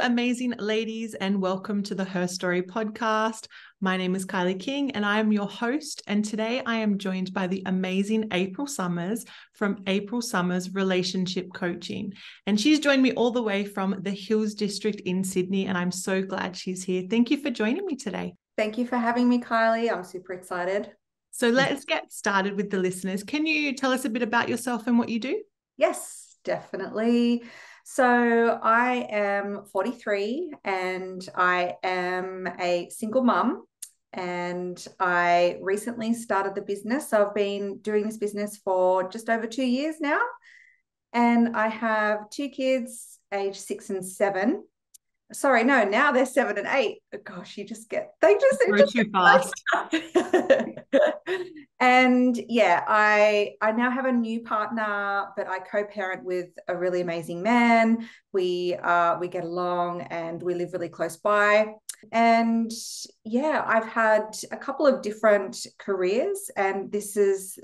amazing ladies, and welcome to the Her Story podcast. My name is Kylie King, and I am your host. And today I am joined by the amazing April Summers from April Summers Relationship Coaching. And she's joined me all the way from the Hills District in Sydney, and I'm so glad she's here. Thank you for joining me today. Thank you for having me, Kylie. I'm super excited. So let's get started with the listeners. Can you tell us a bit about yourself and what you do? Yes, definitely. So I am 43 and I am a single mum, and I recently started the business. So I've been doing this business for just over 2 years now, and I have 2 kids, age 6 and 7. Sorry, no, now they're 7 and 8. Gosh, they just Go too fast. And yeah, I now have a new partner, but I co-parent with a really amazing man. We get along and we live really close by. And yeah, I've had a couple of different careers, and this is,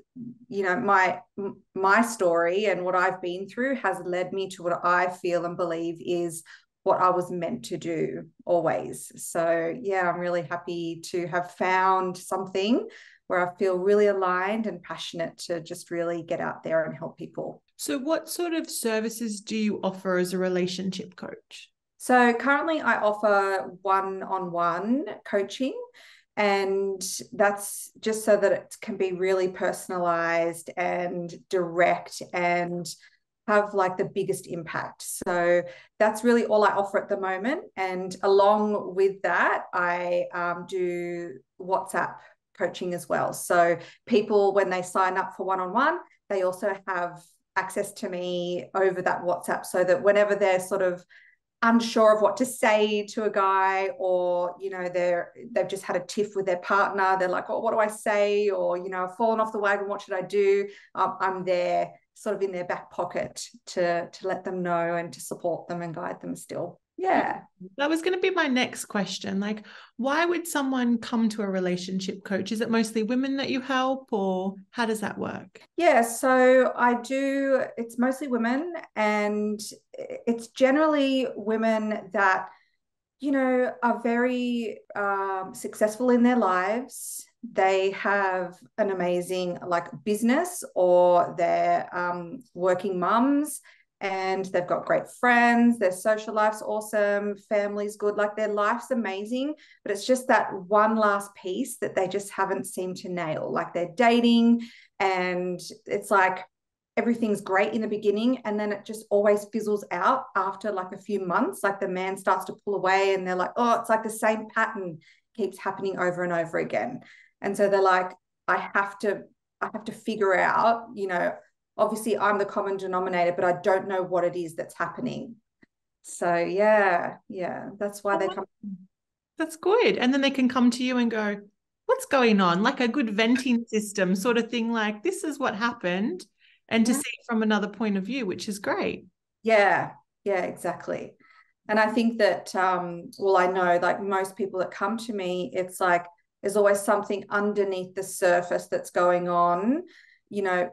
my story, and what I've been through has led me to what I feel and believe is what I was meant to do always. So yeah, I'm really happy to have found something where I feel really aligned and passionate to just really get out there and help people. So what sort of services do you offer as a relationship coach? So currently I offer one-on-one coaching, and that's just so that it can be really personalized and direct and have like the biggest impact. So that's really all I offer at the moment. And along with that, I do WhatsApp coaching as well. So people, when they sign up for one-on-one, they also have access to me over that WhatsApp, so that whenever they're sort of unsure of what to say to a guy, or they've just had a tiff with their partner, they're like, oh, what do I say? Or I've fallen off the wagon, what should I do? I'm there sort of in their back pocket to let them know and to support them and guide them still. Yeah. That was going to be my next question. Like, why would someone come to a relationship coach? Is it mostly women that you help, or how does that work? Yeah, so it's mostly women, and it's generally women that, are very successful in their lives. They have an amazing business, or they're working mums, and they've got great friends. Their social life's awesome. Family's good. Like, their life's amazing, but it's just that one last piece that they just haven't seemed to nail. Like, they're dating, and it's like everything's great in the beginning, and then it just always fizzles out after like a few months. Like, the man starts to pull away, and they're like, oh, it's like the same pattern keeps happening over and over again. And so they're like, I have to figure out, obviously I'm the common denominator, but I don't know what it is that's happening. So yeah, that's why they come. That's good. And then they can come to you and go, what's going on? Like a good venting system sort of thing, like, this is what happened, and to see it from another point of view, which is great. Yeah, exactly. And I think that, I know, like, most people that come to me, it's like there's always something underneath the surface that's going on,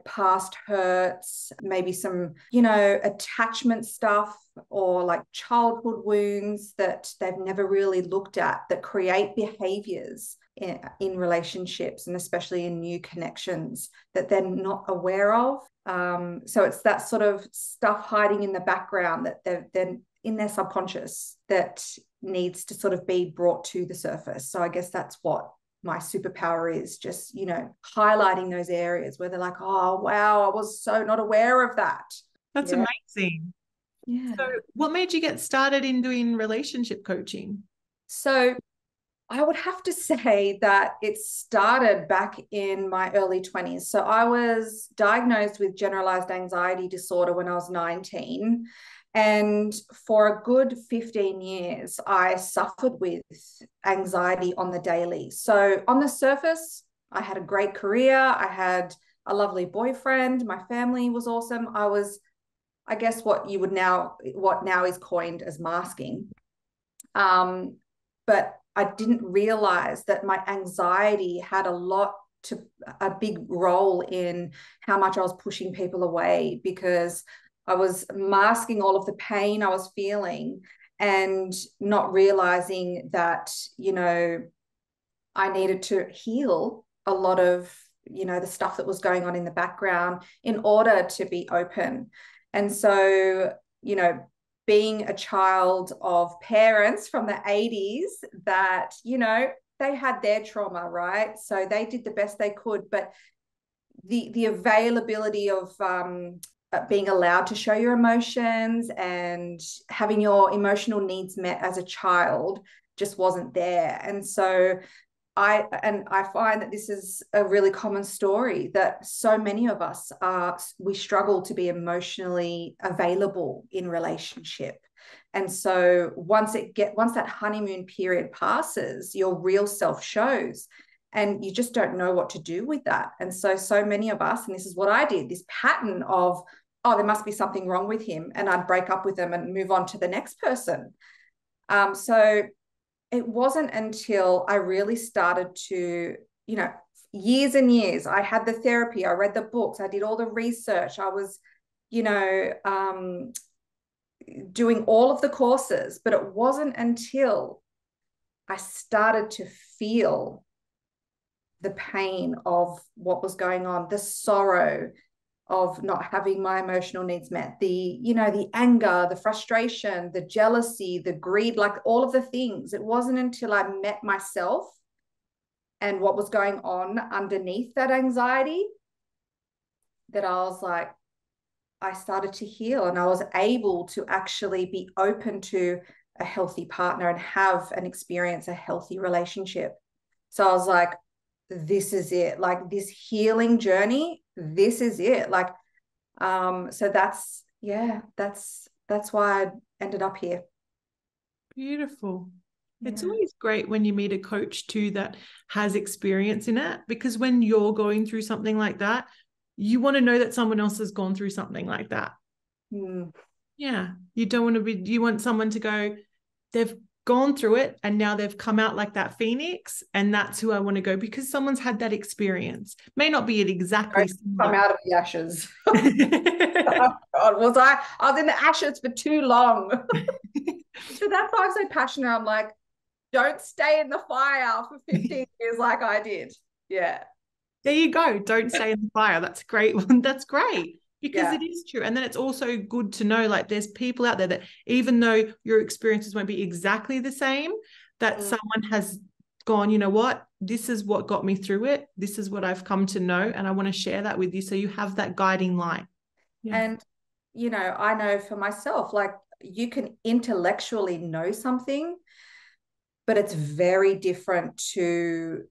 past hurts, maybe some, attachment stuff, or like childhood wounds that they've never really looked at, that create behaviors in relationships, and especially in new connections, that they're not aware of. So it's that sort of stuff hiding in the background that they're in their subconscious that needs to sort of be brought to the surface. So I guess that's what my superpower is, just, highlighting those areas where they're like, oh, wow, I was so not aware of that. That's amazing. Yeah. So what made you get started in doing relationship coaching? So I would have to say that it started back in my early 20s. So I was diagnosed with generalized anxiety disorder when I was 19. And for a good 15 years, I suffered with anxiety on the daily. So on the surface, I had a great career. I had a lovely boyfriend. My family was awesome. I was, I guess, what now is coined as masking. But I didn't realize that my anxiety had a big role in how much I was pushing people away, because I was masking all of the pain I was feeling, and not realizing that, I needed to heal a lot of, the stuff that was going on in the background in order to be open. And so, being a child of parents from the 80s that, they had their trauma, right? So they did the best they could, but the availability of being allowed to show your emotions and having your emotional needs met as a child just wasn't there. And so I find that this is a really common story, that so many of us we struggle to be emotionally available in relationship. And so once that honeymoon period passes, your real self shows, and you just don't know what to do with that. And so many of us, and this is what I did, this pattern of, oh, there must be something wrong with him, and I'd break up with them and move on to the next person. So it wasn't until I really started to, years and years, I had the therapy, I read the books, I did all the research, I was, doing all of the courses, but it wasn't until I started to feel the pain of what was going on, the sorrow of not having my emotional needs met, the anger, the frustration, the jealousy, the greed, like all of the things. It wasn't until I met myself and what was going on underneath that anxiety that I was like, I started to heal, and I was able to actually be open to a healthy partner and have and experience a healthy relationship. So I was like, this is it, like this healing journey, this is it. Like, so that's why I ended up here. Beautiful. Yeah. It's always great when you meet a coach too that has experience in it, because when you're going through something like that, you want to know that someone else has gone through something like that. Yeah. You don't want to be, you want someone to go, they've gone through it and now they've come out like that phoenix, and that's who I want to go, because someone's had that experience. May not be it exactly come out of the ashes. Oh God, I was in the ashes for too long. So that's why I'm so passionate. I'm like, don't stay in the fire for 15 years like I did. Yeah. There you go. Don't stay in the fire. That's a great one. That's great, because Yeah. it is true. And then it's also good to know, like, there's people out there that even though your experiences won't be exactly the same, that someone has gone, you know what, this is what got me through it. This is what I've come to know. And I want to share that with you. So you have that guiding light. Yeah. And, I know for myself, like, you can intellectually know something, but it's very different to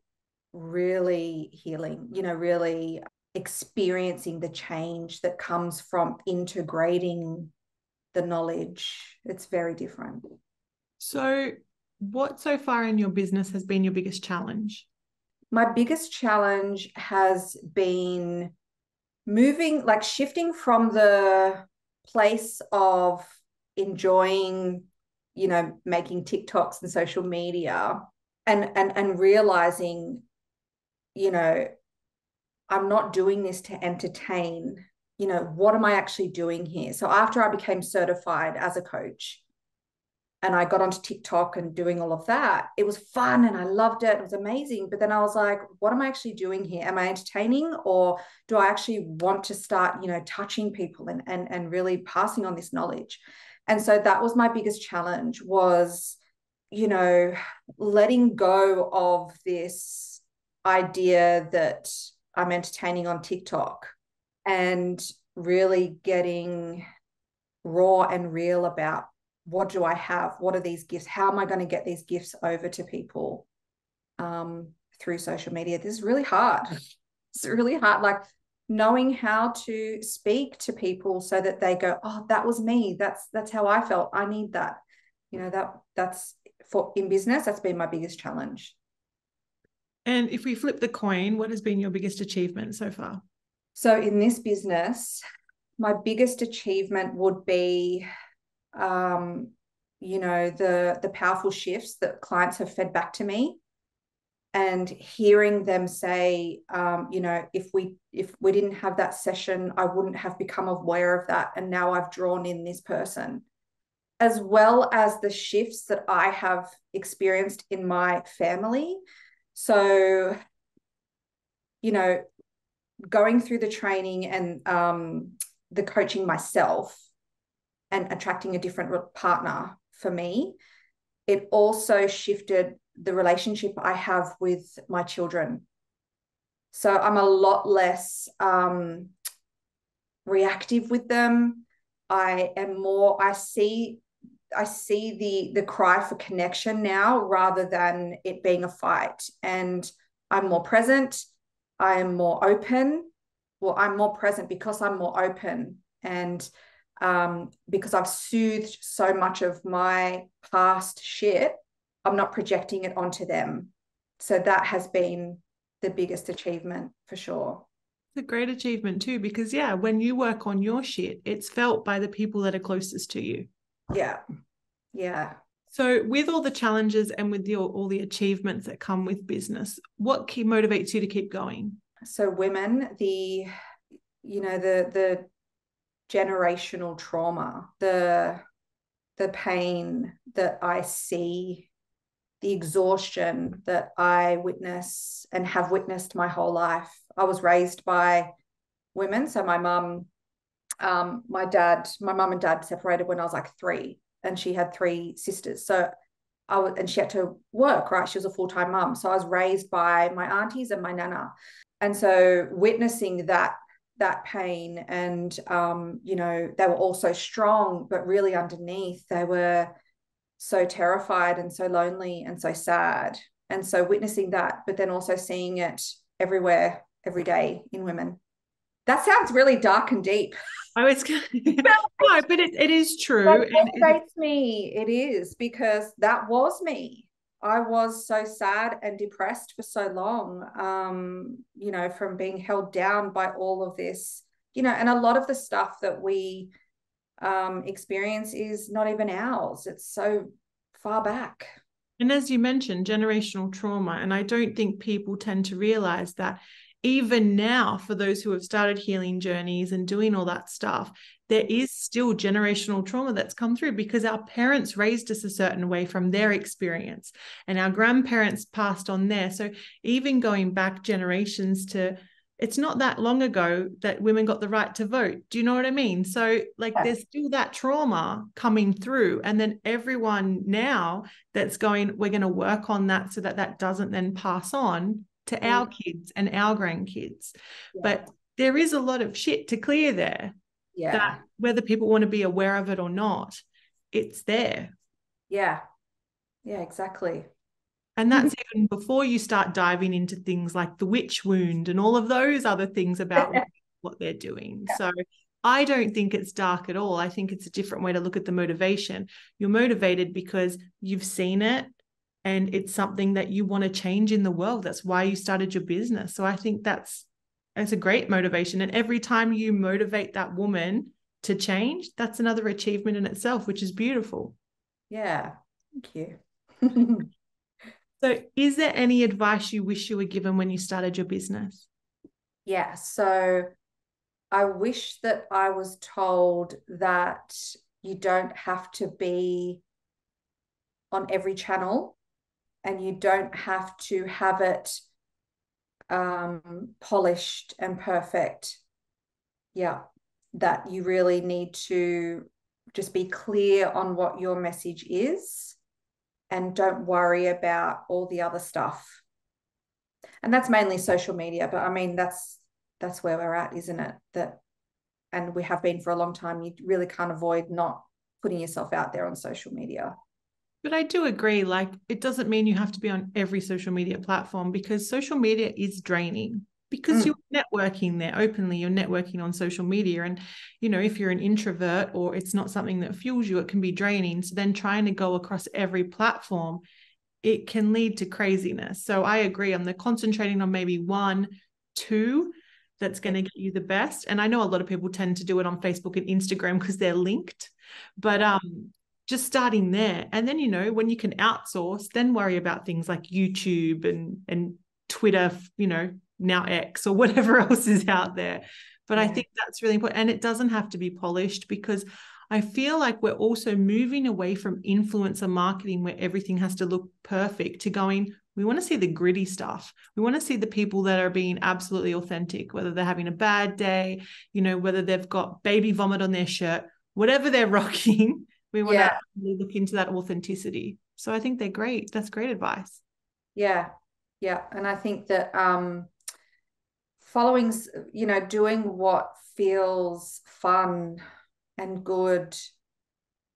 really healing, really experiencing the change that comes from integrating the knowledge. It's very different. So what so far in your business has been your biggest challenge? My biggest challenge has been shifting from the place of enjoying, making TikToks and social media, and realizing, I'm not doing this to entertain. What am I actually doing here? So after I became certified as a coach and I got onto TikTok and doing all of that, it was fun and I loved it. It was amazing. But then I was like, what am I actually doing here? Am I entertaining, or do I actually want to start, touching people and really passing on this knowledge? And so that was my biggest challenge, was, letting go of this idea that I'm entertaining on TikTok and really getting raw and real about, what do I have? What are these gifts? How am I going to get these gifts over to people through social media? This is really hard. It's really hard. Like, knowing how to speak to people so that they go, oh, that was me. That's how I felt. I need that. That's for in business, that's been my biggest challenge. And if we flip the coin, what has been your biggest achievement so far? So in this business, my biggest achievement would be, the powerful shifts that clients have fed back to me, and hearing them say, if we didn't have that session, I wouldn't have become aware of that, and now I've drawn in this person. as well as the shifts that I have experienced in my family. So, you know, going through the training and the coaching myself and attracting a different partner for me, it also shifted the relationship I have with my children. So I'm a lot less reactive with them. I see the cry for connection now rather than it being a fight. And I'm more present. I am more open. Well, I'm more present because I'm more open. And because I've soothed so much of my past shit, I'm not projecting it onto them. So that has been the biggest achievement for sure. It's a great achievement too, because yeah, when you work on your shit, it's felt by the people that are closest to you. Yeah. Yeah. So with all the challenges and with all the achievements that come with business, what motivates you to keep going? So women, the generational trauma, the pain that I see, the exhaustion that I witness and have witnessed my whole life. I was raised by women. So my mum and dad separated when I was like 3, and she had 3 sisters. So and she had to work, right? She was a full-time mum. So I was raised by my aunties and my nana. And so witnessing that pain and, they were all so strong, but really underneath they were so terrified and so lonely and so sad. And so witnessing that, but then also seeing it everywhere, every day in women. That sounds really dark and deep. I was no, but it is true. It motivates me. It is, because that was me. I was so sad and depressed for so long, from being held down by all of this, and a lot of the stuff that we experience is not even ours. It's so far back. And as you mentioned, generational trauma. And I don't think people tend to realize that even now, for those who have started healing journeys and doing all that stuff, there is still generational trauma that's come through because our parents raised us a certain way from their experience and our grandparents passed on there. So even going back generations to, it's not that long ago that women got the right to vote. Do you know what I mean? So there's still that trauma coming through. And then everyone now that's going, we're going to work on that so that that doesn't then pass on to our kids and our grandkids. Yeah. But there is a lot of shit to clear there. Yeah. That whether people want to be aware of it or not, it's there. Yeah. Yeah, exactly. And that's even before you start diving into things like the witch wound and all of those other things about what they're doing. Yeah. So I don't think it's dark at all. I think it's a different way to look at the motivation. You're motivated because you've seen it and it's something that you want to change in the world. That's why you started your business. So I think that's a great motivation. And every time you motivate that woman to change, that's another achievement in itself, which is beautiful. Yeah. Thank you. So is there any advice you wish you were given when you started your business? Yeah. So I wish that I was told that you don't have to be on every channel and you don't have to have it polished and perfect. Yeah. That you really need to just be clear on what your message is and don't worry about all the other stuff. And that's mainly social media, but I mean, that's where we're at, isn't it? And we have been for a long time. You really can't avoid not putting yourself out there on social media. But I do agree, it doesn't mean you have to be on every social media platform because social media is draining because you're networking there openly, you're networking on social media. And, if you're an introvert or it's not something that fuels you, it can be draining. So then trying to go across every platform, it can lead to craziness. So I agree on the concentrating on maybe 1, 2 that's going to get you the best. And I know a lot of people tend to do it on Facebook and Instagram because they're linked, but just starting there. And then, when you can outsource, then worry about things like YouTube and Twitter, now X or whatever else is out there. But I think that's really important. And it doesn't have to be polished because I feel like we're also moving away from influencer marketing where everything has to look perfect to going, we want to see the gritty stuff. We want to see the people that are being absolutely authentic, whether they're having a bad day, whether they've got baby vomit on their shirt, whatever they're rocking, we want to really look into that authenticity. So I think they're great. That's great advice. Yeah. Yeah. And I think that following, doing what feels fun and good,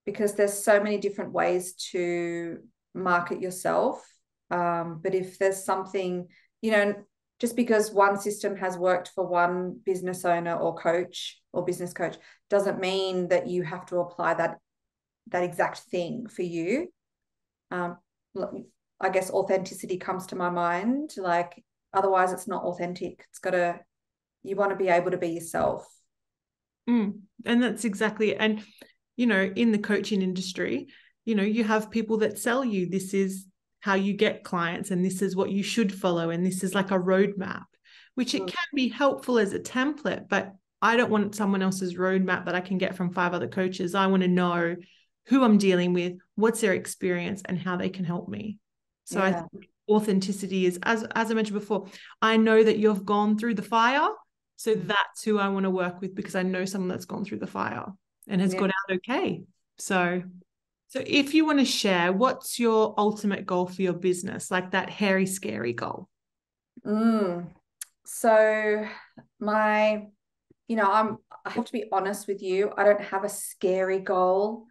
because there's so many different ways to market yourself. But if there's something, just because one system has worked for one business owner or coach or business coach doesn't mean that you have to apply that exact thing for you. I guess authenticity comes to my mind. Like, otherwise it's not authentic. You want to be able to be yourself. And that's exactly it. And, in the coaching industry, you have people that sell you, this is how you get clients and this is what you should follow. And this is like a roadmap, which it can be helpful as a template, but I don't want someone else's roadmap that I can get from 5 other coaches. I want to know who I'm dealing with, what's their experience and how they can help me. So I think authenticity is, as I mentioned before, I know that you've gone through the fire. So that's who I want to work with, because I know someone that's gone through the fire and has got out okay. So if you want to share, what's your ultimate goal for your business? Like that hairy, scary goal? So I have to be honest with you. I don't have a scary goal.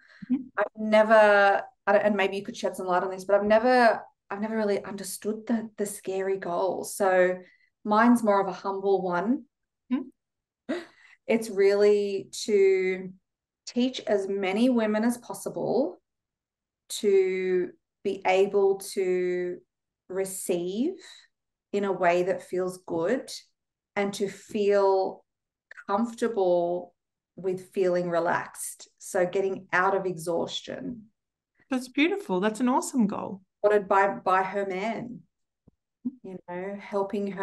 And maybe you could shed some light on this, but I've never really understood the scary goal. So mine's more of a humble one. It's really to teach as many women as possible to be able to receive in a way that feels good and to feel comfortable with feeling relaxed. So getting out of exhaustion. That's beautiful. That's an awesome goal. Supported by her man, helping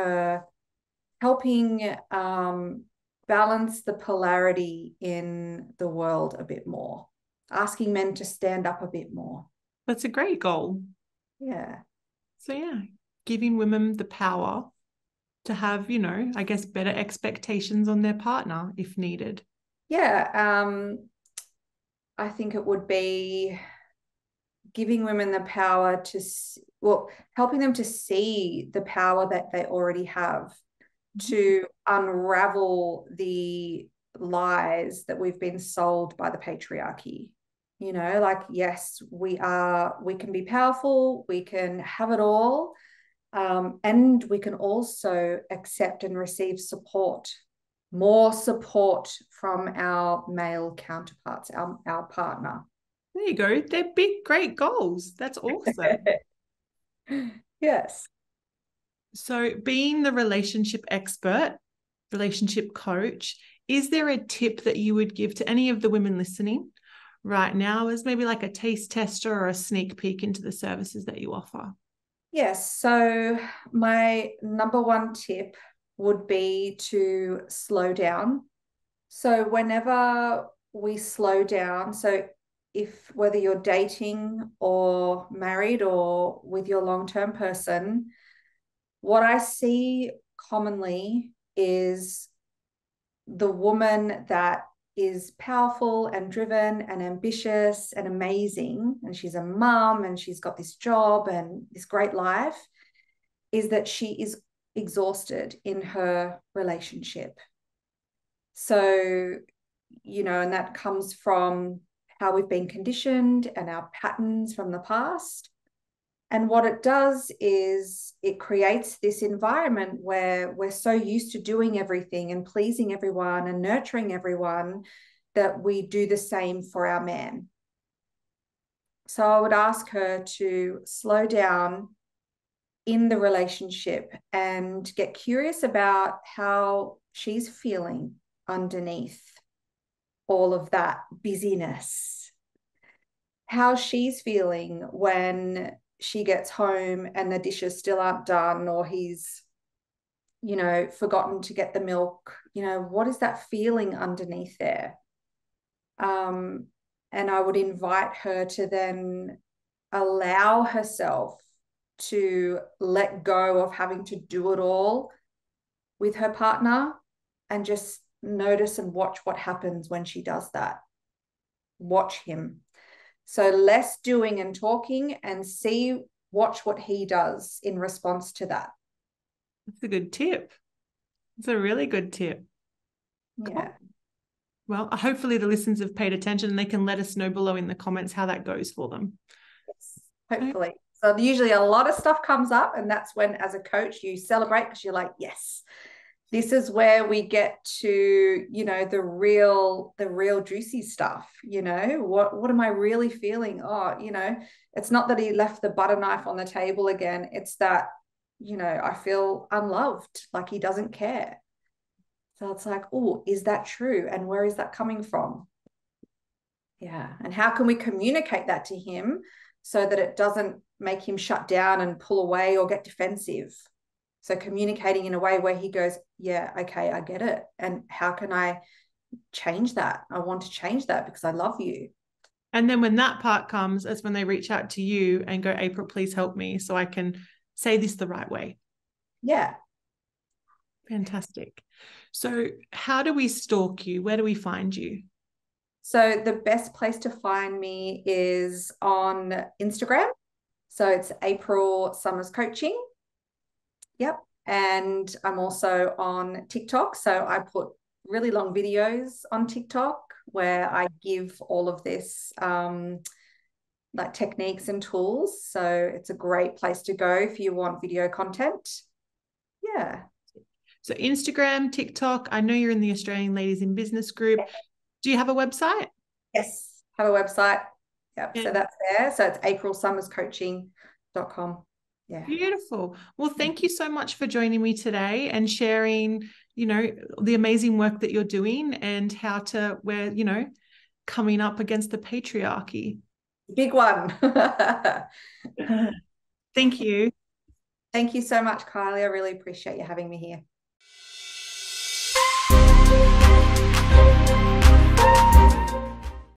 balance the polarity in the world a bit more, asking men to stand up a bit more. That's a great goal. Yeah. So giving women the power to have, I guess, better expectations on their partner if needed. Yeah. I think it would be giving women the power helping them to see the power that they already have, to unravel the lies that we've been sold by the patriarchy. Like, yes, we can be powerful, we can have it all, and we can also accept and receive more support from our male counterparts, our partner. There you go. They're big, great goals. That's awesome. Yes. So being the relationship expert, relationship coach, is there a tip that you would give to any of the women listening right now as maybe like a taste tester or a sneak peek into the services that you offer? Yes. So my number one tip would be to slow down. So whenever we slow down, so whether you're dating or married or with your long-term person, what I see commonly is the woman that is powerful and driven and ambitious and amazing, and she's a mom and she's got this job and this great life, is that she is exhausted in her relationship. So, and that comes from how we've been conditioned and our patterns from the past. And what it does is it creates this environment where we're so used to doing everything and pleasing everyone and nurturing everyone that we do the same for our man. So I would ask her to slow down in the relationship and get curious about how she's feeling underneath all of that busyness, how she's feeling when she gets home and the dishes still aren't done, or he's, forgotten to get the milk. What is that feeling underneath there? And I would invite her to then allow herself to let go of having to do it all with her partner and just notice and watch what happens when she does that. Watch him. So less doing and talking, and watch what he does in response to that. That's a good tip. It's a really good tip. Yeah. Cool. Well, hopefully the listeners have paid attention and they can let us know below in the comments how that goes for them. Yes, hopefully. So usually a lot of stuff comes up, and that's when, as a coach, you celebrate because you're like, yes, this is where we get to, the real juicy stuff. What am I really feeling? Oh, it's not that he left the butter knife on the table again. It's that, I feel unloved, like he doesn't care. So it's like, oh, is that true? And where is that coming from? Yeah. And how can we communicate that to him so that it doesn't make him shut down and pull away or get defensive? So communicating in a way where he goes, yeah, okay, I get it. And how can I change that? I want to change that because I love you. And then when that part comes, that's when they reach out to you and go, April, please help me so I can say this the right way. Yeah. Fantastic. So how do we stalk you? Where do we find you? So the best place to find me is on Instagram. So it's April Summers Coaching. Yep. And I'm also on TikTok. So I put really long videos on TikTok where I give all of this like techniques and tools. So it's a great place to go if you want video content. Yeah. So Instagram, TikTok, I know you're in the Australian Ladies in Business group. Do you have a website? Yes, have a website. Yep. Yeah. So that's there. So it's aprilsummerscoaching.com. Yeah. Beautiful. Well, thank you so much for joining me today and sharing, the amazing work that you're doing and how we're, coming up against the patriarchy. Big one. Thank you. Thank you so much, Kylie. I really appreciate you having me here.